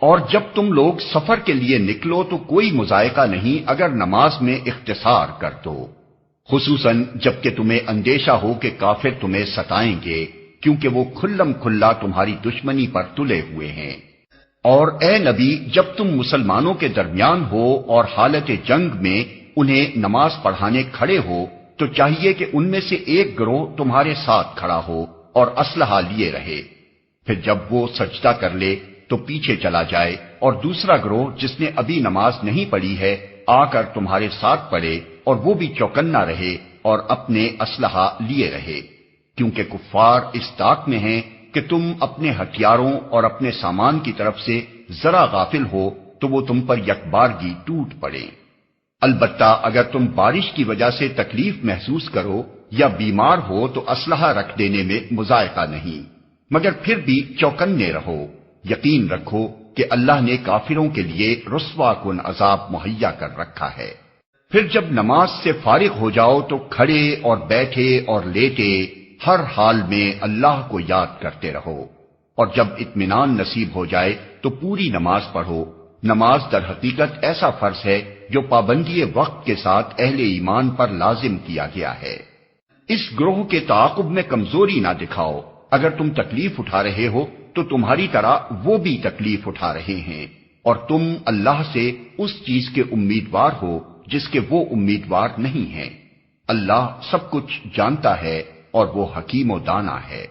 اور جب تم لوگ سفر کے لیے نکلو تو کوئی مذائقہ نہیں اگر نماز میں اختصار کر دو، خصوصاً جب کہ تمہیں اندیشہ ہو کہ کافر تمہیں ستائیں گے، کیونکہ وہ کھلم کھلا تمہاری دشمنی پر تلے ہوئے ہیں۔ اور اے نبی، جب تم مسلمانوں کے درمیان ہو اور حالت جنگ میں انہیں نماز پڑھانے کھڑے ہو تو چاہیے کہ ان میں سے ایک گروہ تمہارے ساتھ کھڑا ہو اور اسلحہ لیے رہے، پھر جب وہ سجدہ کر لے تو پیچھے چلا جائے، اور دوسرا گروہ جس نے ابھی نماز نہیں پڑھی ہے آ کر تمہارے ساتھ پڑھے اور وہ بھی چوکنا رہے اور اپنے اسلحہ لیے رہے، کیونکہ کفار اس طاق میں ہیں کہ تم اپنے ہتھیاروں اور اپنے سامان کی طرف سے ذرا غافل ہو تو وہ تم پر یکبارگی ٹوٹ پڑے۔ البتہ اگر تم بارش کی وجہ سے تکلیف محسوس کرو یا بیمار ہو تو اسلحہ رکھ دینے میں مذائقہ نہیں، مگر پھر بھی چوکنے رہو، یقین رکھو کہ اللہ نے کافروں کے لیے رسوا کن عذاب مہیا کر رکھا ہے۔ پھر جب نماز سے فارغ ہو جاؤ تو کھڑے اور بیٹھے اور لیٹے ہر حال میں اللہ کو یاد کرتے رہو، اور جب اطمینان نصیب ہو جائے تو پوری نماز پڑھو۔ نماز در حقیقت ایسا فرض ہے جو پابندی وقت کے ساتھ اہل ایمان پر لازم کیا گیا ہے۔ اس گروہ کے تعاقب میں کمزوری نہ دکھاؤ، اگر تم تکلیف اٹھا رہے ہو تو تمہاری طرح وہ بھی تکلیف اٹھا رہے ہیں، اور تم اللہ سے اس چیز کے امیدوار ہو جس کے وہ امیدوار نہیں ہیں۔ اللہ سب کچھ جانتا ہے اور وہ حکیم و دانا ہے۔